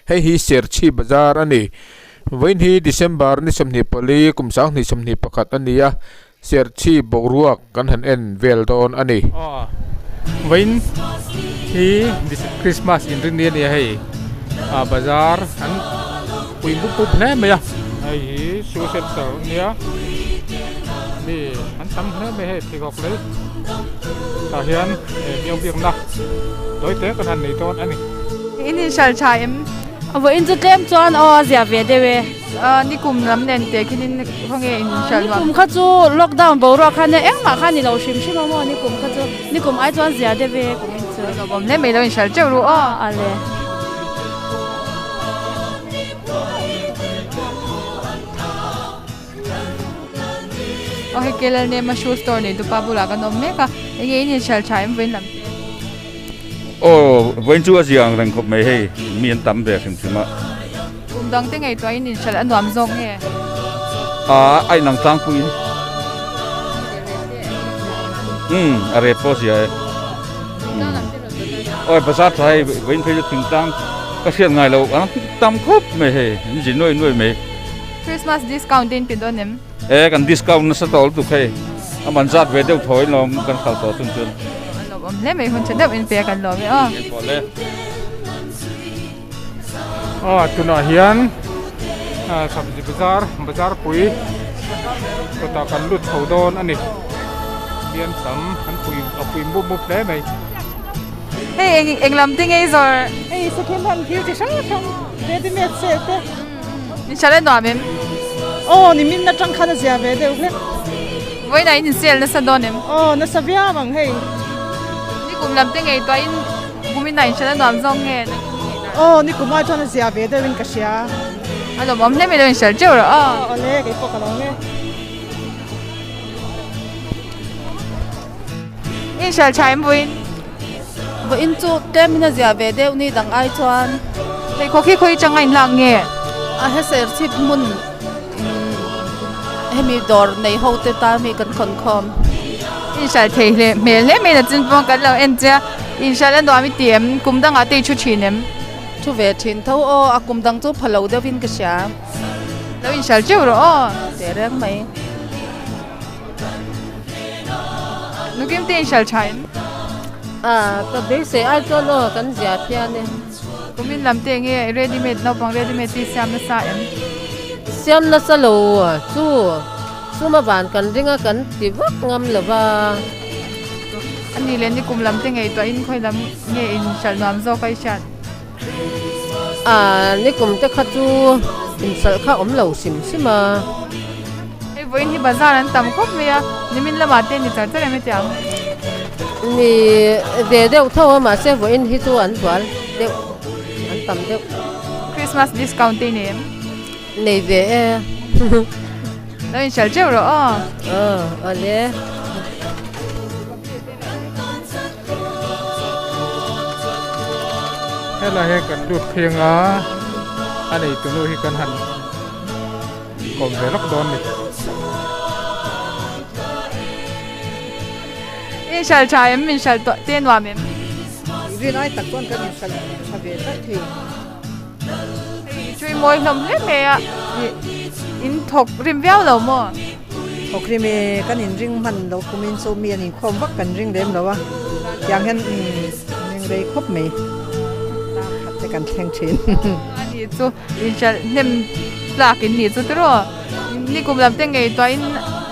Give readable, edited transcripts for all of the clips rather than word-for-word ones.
hei hi serchi bazar ani voin hi December ni somni pali kumsang ni somni pakhat ania serchi boruak kan han en veldon ani voin hi Christmas in rin ni hei bazar an puim pup hle me ya hei hi su center nia ni an tam hle me hei thigok le ta hian miong biang na doi te kan han nei ton ani in shal chaim avo in tlem chuan zia ve dewe ni kum lam nen te kinin khonge in shal wa kum kha chu lockdown boru khan ne engma khan ni lo shim shim mo ni kum kha chu ni kum ai chuan zia dewe kum in chu lo bom le me lo in shal cheu ru ale he kelal ne ma shoe store ne du pa bula ka nom me ka nge in shal chaim voin lam voin chu aziang rang khop mai hei mian tam ve khim chuma dang te ngai to in shal an nuam zong he ai nang tang pui are posia oi pasat thai voin phei ting tang ka sian ngai lo tam khop mai hei ji noi mai Christmas discount din pidonem kan discount na sa tol tu khay aman zat ve deu thoi lom kan khal to tun chun lo bom le me hun chen deu in pe kan lo me tuna hian sabji bazar pui to ta kan lut thodon ani bian tam kan pui bu ple mai hey englam ting ei zor ei second hand hiu ti sang ready made se te ni chale no amem ni min na tang khana zia ve de hle voi na in sel na sadonem na savia mang hei ni kum lam ting ei to in kumin na in chale no am zong he ni kumai thana zia ve de win ka sia alo bom le me lo in shal cheu ro ole ke po ka lo me in shal chaim voin vo in chu temina zia ve de ni dang ai chuan le khoi changa in lang nge he ser chip mun hemi dor nei hote ta mi kan khon khom in shal thei le me na chin pong kan lo en cha in shal an do mi tiam kum dang a te chu chinem chu ve thin tho akum dang chu phalo de win ka sia lo in shal cheu ro te reng mai nukim te in shal chaim ka be se ai cho lo kan zia phia ne kumin lam te nge ready made no pang ready made ti sam na sa em siam na sa lo chu suma ban kan ringa kan ti vak ngam lova ani len ni kum lam te nge to in khoi lam nge in shal nam zo kai chat ni kum te kha chu in sal kha om lo sim sima ei voin hi bazar an tam khop me ya ni min lama te ni char char me tiang ni de deu tho ma se vo in hi chu an twal deu an tam deu Christmas discount te ne nei ve lo in shal cheu ro ale hela he kan lut phianga ani tunu hi kan han kom ve lok don ni in shal chaim min shal to te no amem ri nai tak kon kan sal chave ta thi chui moi hlom le me ya in thok rim viao lo mo okri me kan in ring man lo kumin so mi ani khom vak kan ring dem lo wa yang hen ning rei khop me te kan theng chin ani chu in shal nem plak in ni chu tro ni kum lam te nge to in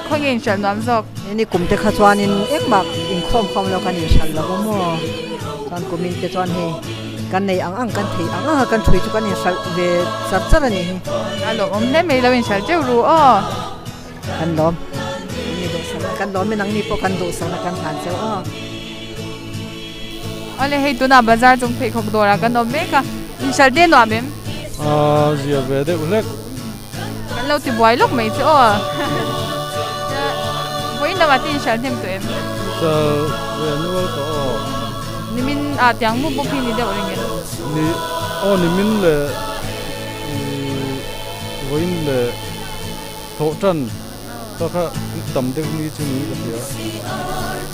khoi nge in shal nam zok ni kum te kha chuan in ek mak in khom lo kan in shal lo mo chuan kumin te chuan he kan nei ang kan thei ang kan thui chu kan in shal ve sar char ani alo om le me lo in shal cheu ru kan lom ni do sa kan lom me nang ni po kan do sa kan han cheu ale hei tu na bazar chung phei khok dora kan om me ka in shal de no amem zia ve de ulek kan lo ti boy lok mai chu voi na ma tin shal them tu em sa ve no to ni min a tiang mu bu phi ni de oringen ni min le voin le tho tan ta kha tam de ni chu ni ka sia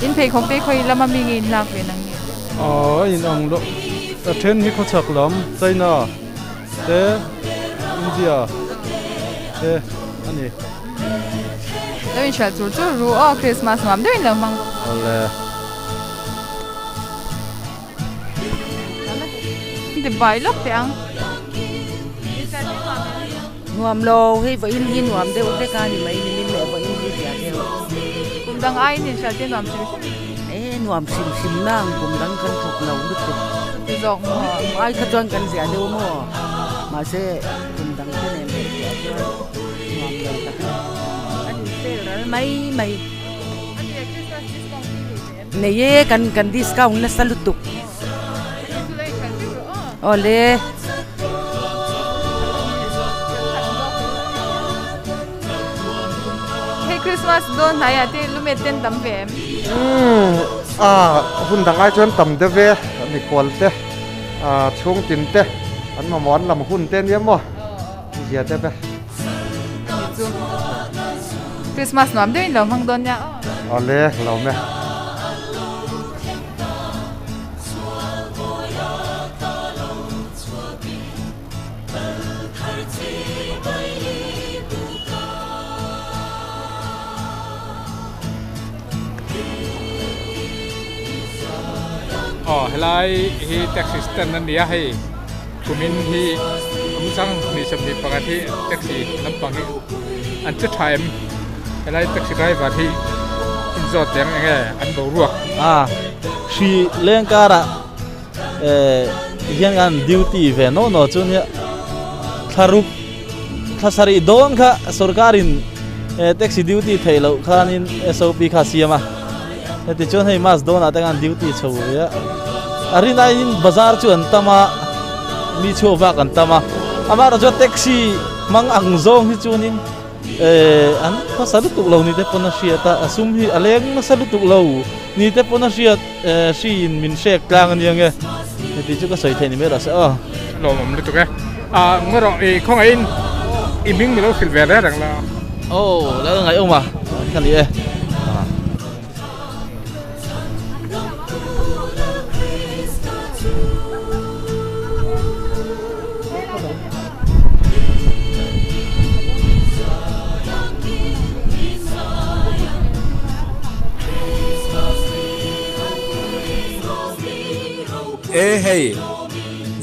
in phei khok te khoi lama mi ngi lak ve nang ni in ang lo ta then hi kho chak lam chaina te India te ani lo in shal chu ru o Christmas nuam dei lo mang ole de bai lok te ang nuam lo hei va in hin nuam de te ka ni mai ni min le va in hi sia de kum dang ai ni shal te nuam chu nuam sim nang kum dang kan thuk lo lu tu ti zok mo ai kha chon kan sia de mo ma se kum dang te ne me sia de nuam lo ta ani se ra mai ne ye kan discount na salutuk ole Christmas don hai ate lumet ten tam vem hun dang ai chon tam de ve ni kol te chung tin te an ma mon lam hun ten yem mo ya te be Christmas nuam dei lo mang don ya ole lo me helai hi taxi stand nan dia hei kumin hi amsang ni samni pangati taxi lampang hi an chu thaim helai taxi driver hi inzot yang enge an bo ruak si lengkara hian an duty ve no chu ni tharup thasari don kha sarkarin taxi duty thailo khanin SOP kha siama ti chon hei mas don atangan duty chho ya arina in bazar chu antama mi chova kantama amara jo taxi mang angzong hi chunin an ko salutuk lo ni te pona siata asum hi aleng na salutuk lo ni te pona siat si in min shek klang an yang e ti chu ka soi theni mera sa lo mom lu tu ke ngoro e khong in iming mi lo silver la rang la la ngai oma kan ni hey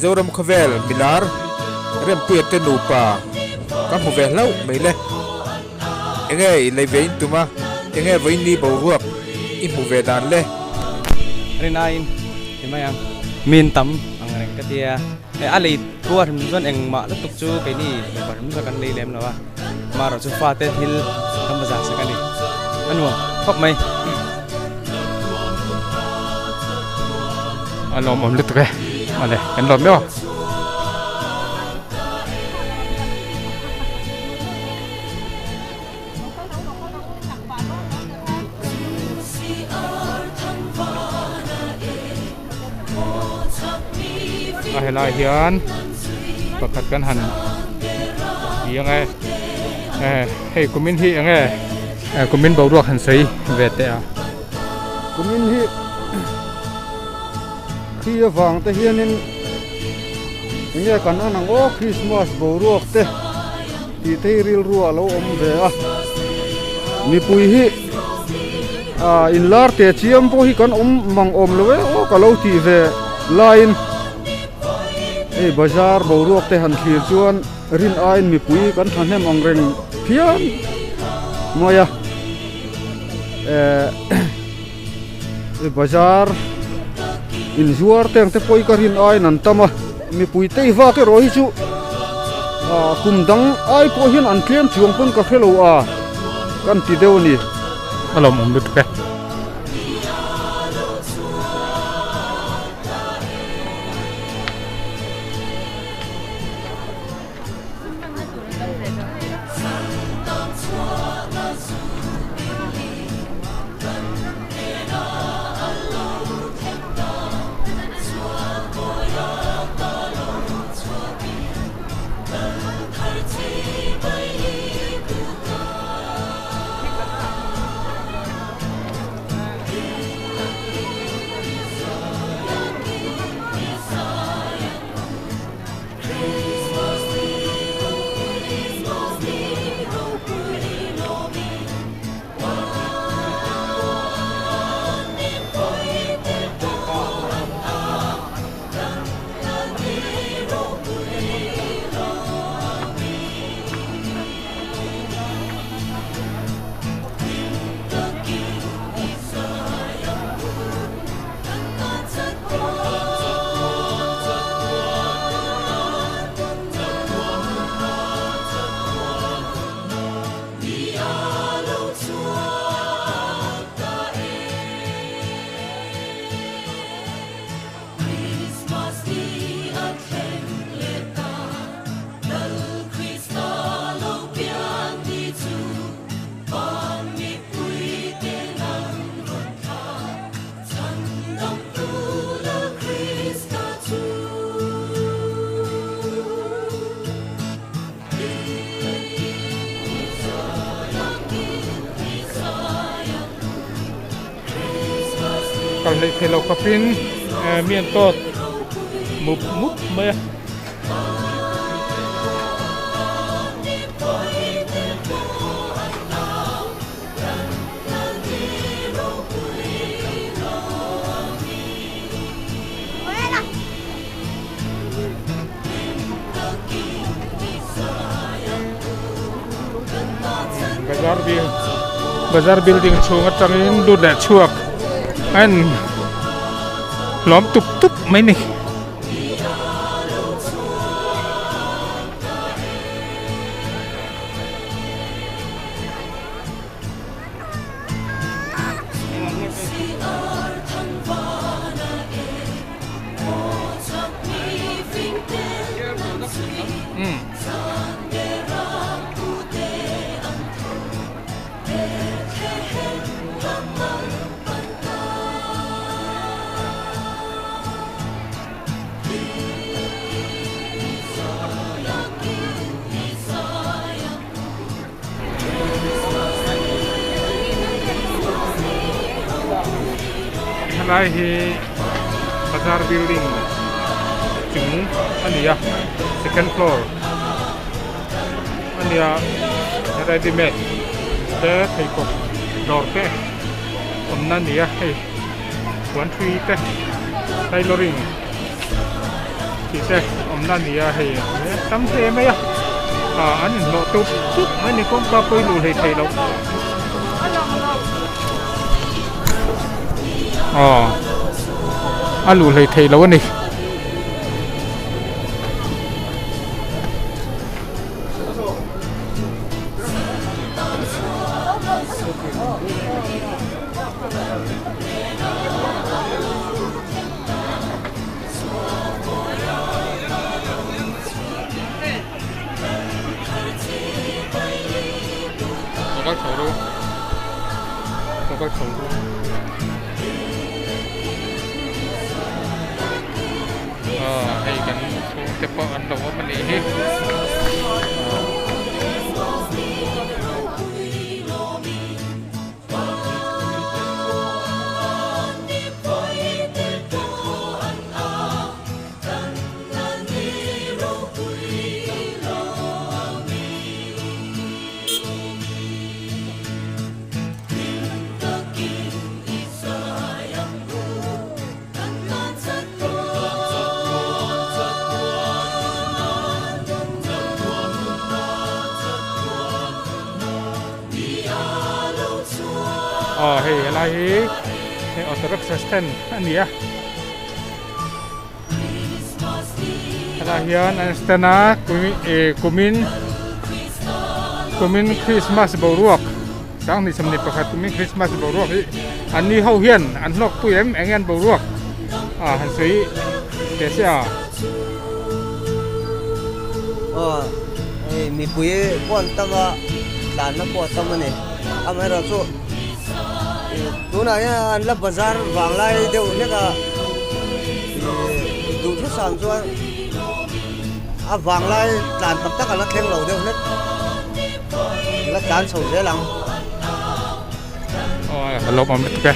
zoram khavel milar rem puet te nu pa ka mu ve lau mai le enge le vein tuma enge vein ni bo ruak I mu ve dan le rinain himayang min tam ang reng katia ali tua thum zon eng ma la tuk chu kai ni me par mu kan le lem lawa maro chu fa te hil kam baza sa kan ni anu khop mai lom om lut ke ale kan lom yo helai hian pakhat kan han yang hei kumin hi ange kumin bawruak han sei vete a kumin hi khi vàng te hianin nge kan anang o Christmas boruak te ti te ril ruwa lo om ve a mi pui hi in lar te chiam po hi kan mang om lo o ka lo ti ve line bazar boruak te han thlir chuan rin ain mi pui kan thanem ang reng phian moya bazar in zuar teng te poi ka rin ai nan tama mi pui te wa ke ro hi chu kum dang ai po hin an tlem chuang pun ka phelo kan ti deu ni alom om lut ke Kalau ni thelo kapin mian tot mup me. Bazar building chung atangin du da chuak an lom tup mai ni Lai hi bazar building chung ania second floor ania ready made te thei ko door te omna nia hei 1 3 te tailoring ki te omna nia hei tam te mai an lo tu mai ni kom ka poi lu hei thei lo alu lấy thầy lâu này có khẩu hay kan cepat anda apa ni hei lai hei Orthodox Christian ani ya lahian an stana kumin Christmas boruak sang ni samni pakhat kumin Christmas boruak ani hau hian an hlok puem engen boruak han sui kesia mi puye pon tama dan na po tama ne amara so tu na ya an la bazar wang lai deu ne ka du thu sam so a wang lai dan tak tak la theng lo deu ne la dan so je lang hello mom ke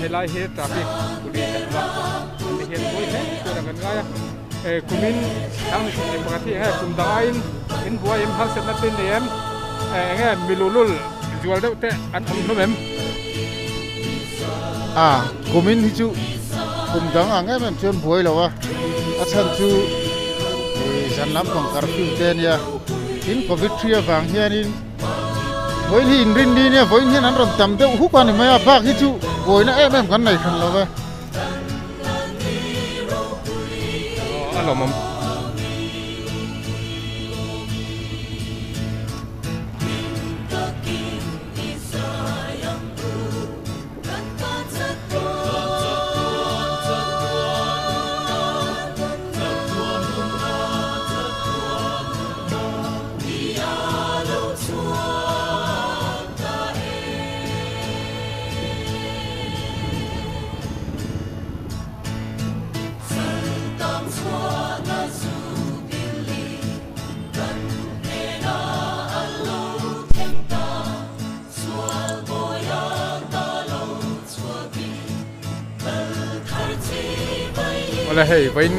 helai he traffic kudi kanwa hian boi he kura kan ga kumin ang em pakati he kumdain in boi em hal set na tin em nge milulul jual deu te an no mem kumin hi chu kumdang ang em chon boi lo wa achan chu janlam kong curfew ten ya in covid 3 wang hian in voin hi in rin ni ne voin hian an ron tam deu hu kan ni ma bak hi chu boi na em kan nei khan lo wa alo mom อะไรให้วัน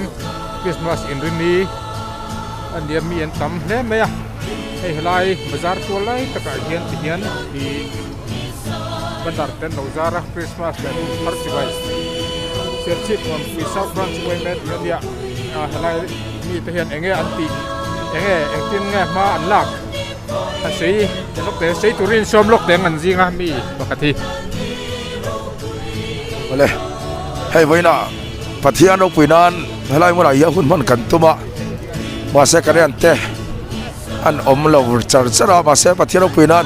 คริสต์มาสอินรินีอันเดียมีอันตั้มเล่ไหมอ่ะให้ไล่บาซาร์ตัวไล่ตะการเฮียนที่บรรดาเต็นท์บาซาร์คริสต์มาสแบบฮาร์ดไว้เสียชีวิตวันปีซาฟรานซ์ไว้แม่เดียไล่มีแต่เห็นเองอันตีเองตีนไงมาอันลักสีจะลูกเตะสีตุรินชมลูกเตะมันจริงอ่ะมีปกติ มาเลยให้ไว้นะปะเทียนเอาปุ๋ยนานให้ไล่เมื่อไหร่ยาหุ่นมันกันตัวมาเสกันเรียนเตะอันอมเราจะระมาเสปะเทียนเอาปุ๋ยนาน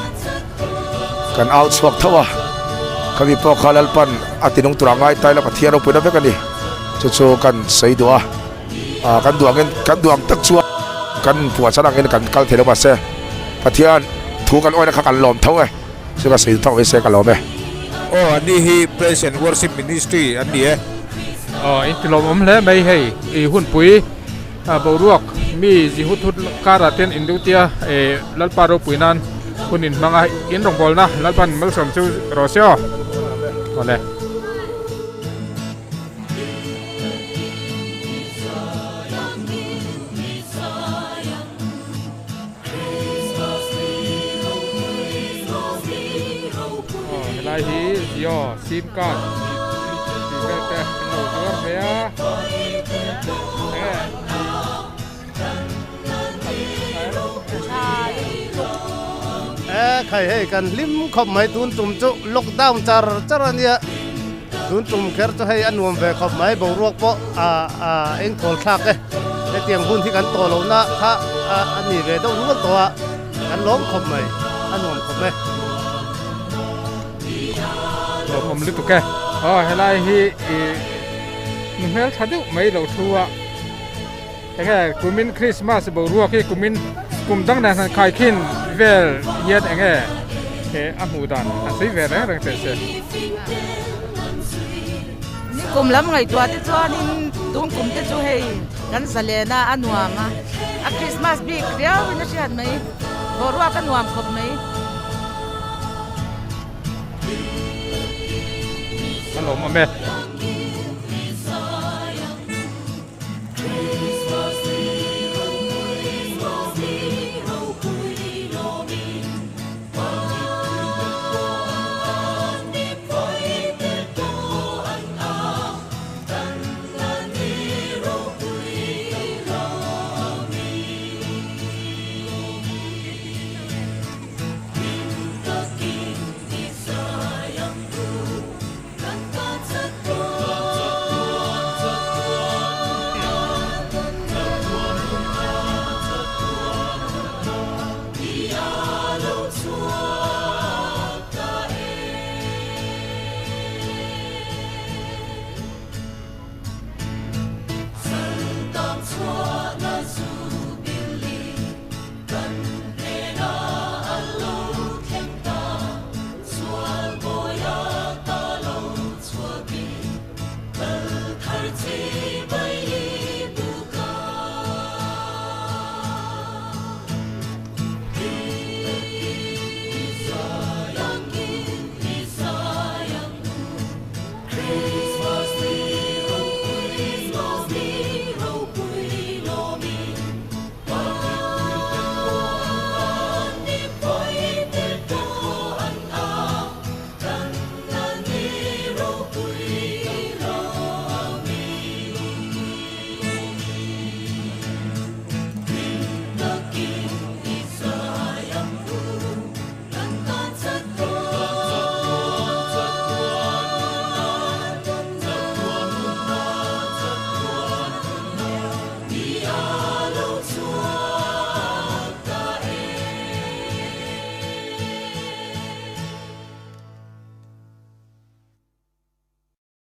กันเอาสวกเท่าคำวิปขลัลปันอาทิตย์นงตรังไงตายแล้วปะเทียนเอาปุ๋ยนานไปกันดิจู่ๆกันใส่ดัวกันดวงตักชัวกันผัวชนะเงินกันกัลเทลมาเสปะเทียนถูกกันอ้อยนะกันหลอมเท่าไงซึ่งก็ใส่เท่าไอ้เสกันหลอมไหมโอ้อันนี้ฮีเพรสเซนต์วอร์ชิปมินิสทรีอันนี้อินทิลมแล้วไม่ให้หุ่นปุ๋ยบรวกมีจิหุทุการาเทนอินดูเตียลัลปาโรปุ๋ยนั้นคุณอินมังอินรองบอลนะลัลปันมัลสมจูรอเซียมาเลยไล่ฮีย่อซิมการที่เบลเตนโนดอร์เบียใครให้กันลิมขบไม่ตุนตุ่มจุล็อกดาวน์จารเนี่ยตุนตุ่มแค่จะให้อันวมเวขบไม่บ่รวกเพราะเอ็งโกลทักในเตียงหุ้นที่กันโตแล้วนะถ้าอันนี้เวต้องรู้ตัวกันล้มขบไม่อันวมขบไม่ผมลึกตัวแกให้ไล่ฮีนุ่มเฮลทัดดูไม่เราทัวแค่กุมินคริสต์มาสบรัวที่กุมินกุมตั้งแต่สันคายขินเวลเย็ดเองอันหูดันอันสีเวลนะรังเสียนี่กลุ่มล้ำไงตัวที่จ้านี่ตุ้งกลุ่มที่จู่ให้กันสเลน่าอันวามาคริสต์มาสบีเดียววินาทีหัดไหมบรัวกันวามครบไหมฮัลโหลมาเม